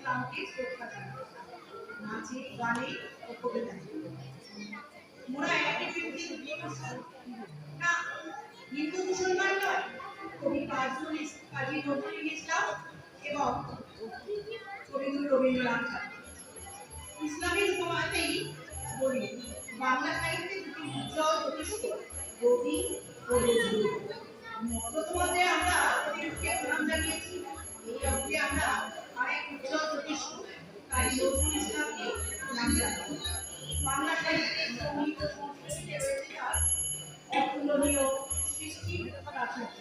ইসলামকে শ্রদ্ধা জানাই, নাচে গানে ও কবিতায়। মোরা একটি পৃথিবীর না হিন্দু মুসলমান নয়, কবি কাজী নজরুল ইসলাম এবং কবিগুরু রবীন্দ্রনাথ ঠাকুর। ইসলামের উপমাতেই বলি, বাংলা সাহিত্যে দুটি উজ্জ্বল প্রতিষ্ঠিত কবি ও নজরুল। প্রথমতে আমরা কবিকে প্রণাম জানিয়েছি, এই অর্থে আমরা আরেক উজ্জ্বল প্রতিষ্ঠিত কাজী নজরুল ইসলামকে প্রণাম জানাই। বাংলা সাহিত্যের সঙ্গীত ও সংস্কৃতিতে রয়েছে তার অতুলনীয় সৃষ্টির প্রাচুর্য।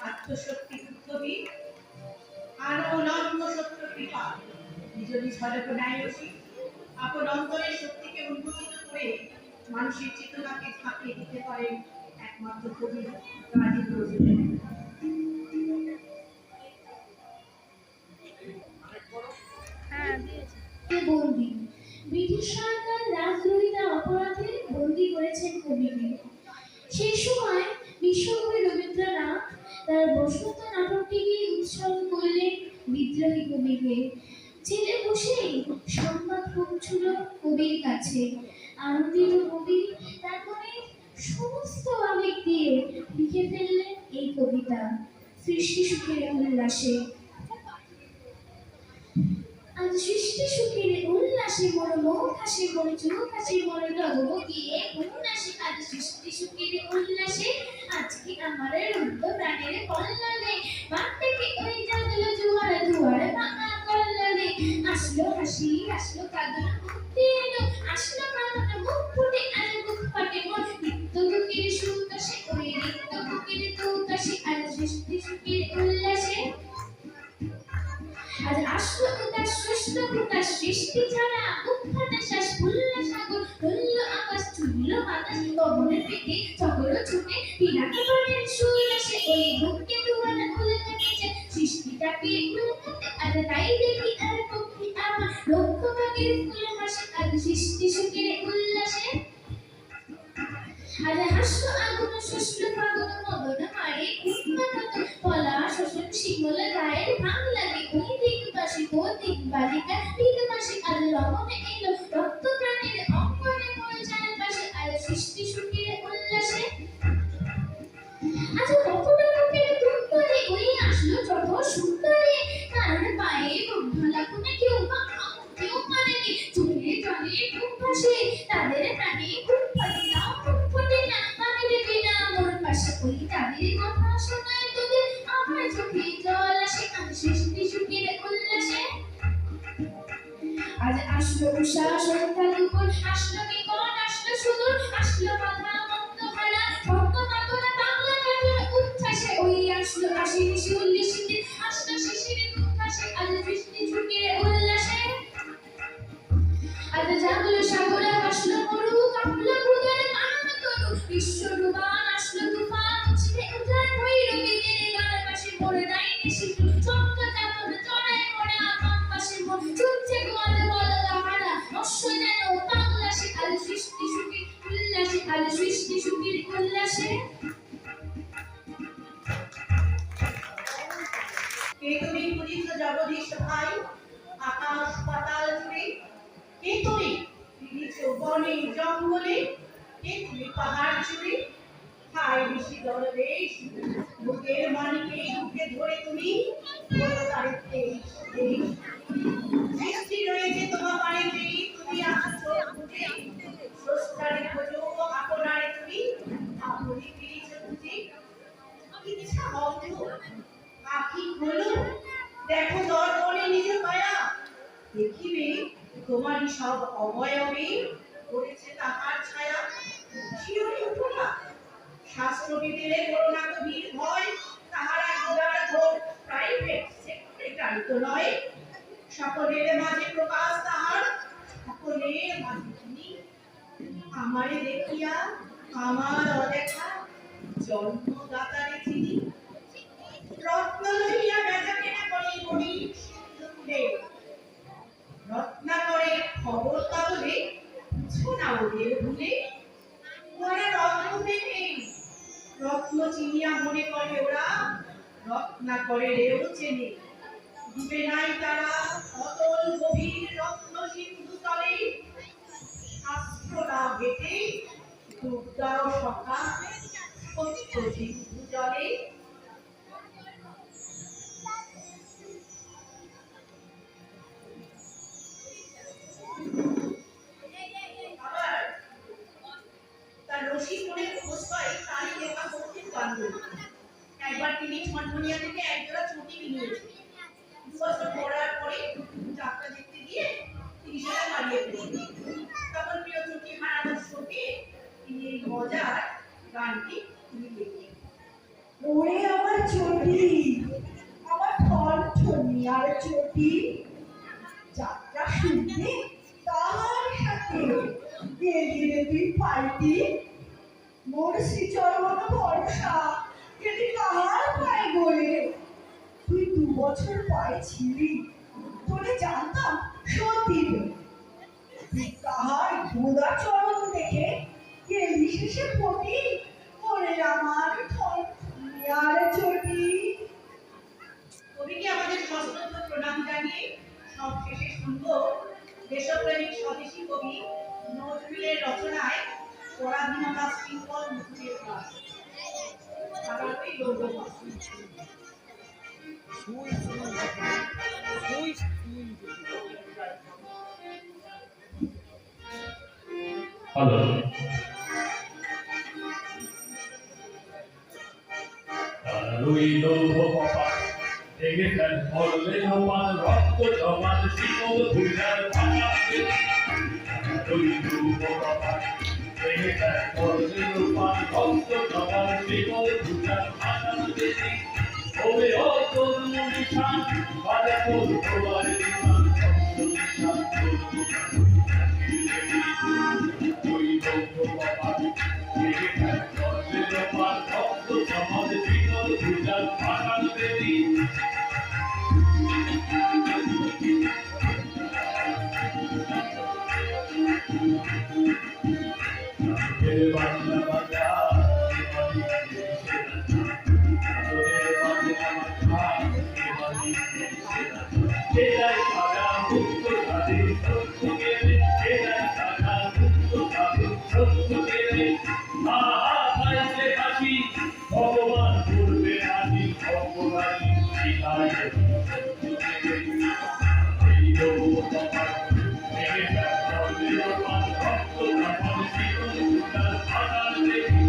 আত্মশক্তি উদ্যমী আর অনন্য সত্য কৃপা নিজলি ঝলক ন্যায়সী আপন অন্তরের শক্তিকে উন্মোচিত করে মানুষের চেতনাকে ঝাঁকিয়ে দিতে পারেন একমাত্র কবি কাজী নজরুল। বসন্ত নাটকটিকে উৎসর্গ করলেন বিদ্রোহী কবিকে। জেলে বসেই সংবাদ পৌঁছল কবির কাছে। আনন্দিত কবি তার মনের সমস্ত আবেগ দিয়ে লিখে ফেললেন এই কবিতা সৃষ্টি সুখের উল্লাসে। আজ সৃষ্টি সুখের উল্লাসে মোর মুখ হাসি, মোর চোখ হাসি, মোর লগব গিয়ে গুণ আসে। আজ সৃষ্টি সুখের উল্লাসে আজকে আমার রুদ্ধ প্রাণের কল্লোলে বান থেকে ওই জাগলো জোয়ার জোয়ার ভাঙা কল্লোলে। আসলো হাসি আসলো কাঁদন মুক্তি এলো, আসলো কাঁদন মুখ ফুটে আজ বুক ফাটে মোর। নিত্য দুঃখের সুতাসে ওই নিত্য বুকের তুতাসে আজ সৃষ্টি সুখের উল্লাসে। আজ আসলো উদাস শুষ্ক উদাস সৃষ্টি ছাড়া বুক ফাটা শ্বাস ফুল্লা সাগর তুল্য আকাশ চুল্ল বাতাস পবনের পেটে চক্র ছুটে পিনাকে পানের সুর আসে ওই বুককে দুয়ারা খুলে গেছে সৃষ্টিটাকে উল্কাতে। আজ তাই দেখি আর পক্ষী আমার লক্ষ ভাগের ফুল হাসে আজ সৃষ্টি সুখের উল্লাসে। আজ হাস্য আগুন শুষ্ক ফাগুন মদন মারে উন্মাদত পলা শোষণ শিমল গায়ের ভাঙ লাগে ওই দিক বাসি তো দিক বালিকা দিক বাসি আজ রমণে এলো রক্ত প্রাণের অঙ্গনে পড়ে চারপাশে আজ সৃষ্টি সুখের উল্লাসে। আজ কতটা লোকের দুঃখে ওই আসলো যত সুন্দরে কারণ পায়ে বন্ধ লাগুনে কেউ বা কেউ মানেনি চোখে জলে খুব ভাসে তাদের প্রাণে খুব ফাটে না খুব ফোটে না মানে দেবে না মোর পাশে ওই তাদের কথা শোনায় তোদের আমার চোখে জল আসে আজ সৃষ্টি সুখের উল্লাসে। আজ আসলো উষা সন্ধ্যা দুপুর আসলো নিকট আসলো সুদূর আসলো বাধা মন্দ হারা ভক্ত মাতরা বাংলা কাঠের উচ্ছ্বাসে ওই আসলো আশির শিউলি শীতের আসলো শিশির উচ্ছ্বাসে আজ সৃষ্টি সুখের উল্লাসে। আজ জাগলো সাগর আসলো মরু কাঁপলো হৃদয় কানন তরু বিশ্বরূপান আসলো তুফান উছলে উঠায় ভৈরবীদের গান পাশে মোরে নাই নিশিত চক্র চাতর চড়াই মোরে আকাম পাশে মোর ছুটছে গোয়াল বদলা হারা অশ্ব যেন পাগলাসে আজ সৃষ্টি সুখের উল্লাসে আজ সৃষ্টি সুখের উল্লাসে। কে তুমি পুজিত জগদীশ ভাই আকাশ পাতাল জুড়ে, কে তুমি ফিরেছ বনে জঙ্গলে, কে তুমি পাহাড় জুড়ে হায় ঋষি দরবেশ বুকের মানিকে বুকে ধরে তুমি বলো তারে তেইশ তেইশ সৃষ্টি রয়েছে তোমার বাড়িতে তুমি আসছো বুঝে স্রষ্টারে খোঁজো আপনারে তুমি আপনি ফিরেছ বুঝে ইচ্ছা হতো আখি খোলো দেখো দর্পণে নিজ মায়া দেখিবে তোমারই সব অবয়বে পড়েছে তাহার ছায়া। শিওরে উঠো না শাস্ত্রবিদের করোনা কবির ভয় তাহারা গুদার প্রাইভেট সেক্রেটারি তো নয় সকলের মাঝে প্রকাশ তাহার সকলের মাঝে তিনি আমারে দেখিয়া আমার অদেখা জন্মদাতারে তিনি রত্ন লইয়া বেচা কেনা করে গড়ি সিন্ধুরে রত্নাকরে খবর কাগজে ছোনা ওদের ভুলে ওরা রত্ন পেতে রত্ন চিনিয়া মনে করে ওরা রত্নাকরে রেও চেনে ডুবে নাই তারা অতল গভীর রত্ন সিন্ধু তলে শাস্ত্র না ঘেটে দুর্গাও সখা সত্য সিন্ধু জলে। আবার তার রশি করে খোঁজ পাই তারই লেখা দক্ষিণ বান্ধব একবার তিনি ছনছনিয়া থেকে একজোড়া ছুটি নিয়েছেন বছর পড়ার পরে যাত্রা দেখতে গিয়ে তিনি সেটা হারিয়ে ফেলেন তখন প্রিয় ছুটি হারানোর শোকে তিনি এই মজার গানটি তিনি লিখলেন। ওরে আমার চটি আমার ঠনঠনিয়ার চটি যাত্রা শুনতে তাহার সাথে গেলি রে তুই পাইতি মোর শ্রীচরণ ভরসা গেলি কাহার পায়ে গলে তুই 2 বছর পায়ে ছিলি তোরে জানতাম সত্যি তুই কাহার গোদা চরণ দেখে গেলি শেষে পটি ওরে আমার ঠনঠনিয়ার চটি। শুনবো দেশপ্রেমিক স্বদেশী কবি নজরুলের রচনায় পরাধীনতা শৃঙ্খল মুক্তির কাজ সারাই গৌরব। হ্যালো, রইল কপাল ভেঙে ফেল মরলে নপাল রক্ত জমাল শিকল ভুইয়ার ভাঙা রইল কপাল ভেঙে ফেল মরলে নপাল রক্ত জমাল শিকল ভুইয়ার ভাঙা দেশি ওরে ও তোর নিশান বাজে তোর তোমার নিশান নিশান রইল কপাল ভেঙে ফেল মরলে নপাল রক্ত জমাল শিকল ভুইয়ার ভাঙা দেশি ভগবান করবে আজি ভগবানী শিখায় এই লোকপাল ভেঙে ফেল লোকপাল রক্ত জমাল শিকল ভুইয়ার ভাঙা দেশি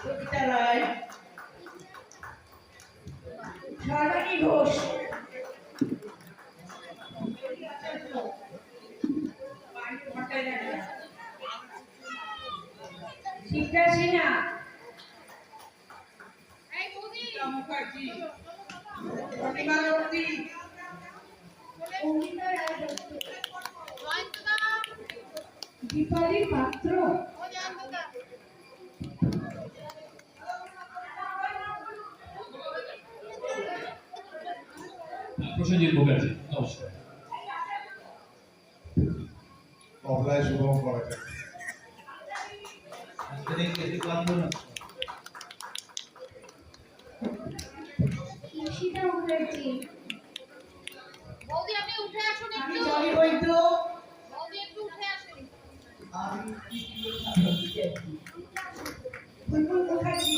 সবিতা রায়, ঝাড়ানি ঘোষ, পাণ্ডু ভট্টাচার্য, শিক্ষা সিনহা, রীতা মুখার্জি, প্রতিমা দত্তি, অঙ্কিতা রায় দত্ত, দীপালি পাত্র, প্রসেনজিৎ মুখার্জি, নমস্কার। অবলায় শুভম করাচ্ছে ঈশিতা মুখার্জি, বৌদি আপনি উঠে আসুন আমি একটু জলি বৈদ্য, বৌদি একটু উঠে আসুন বুলবুল মুখার্জি,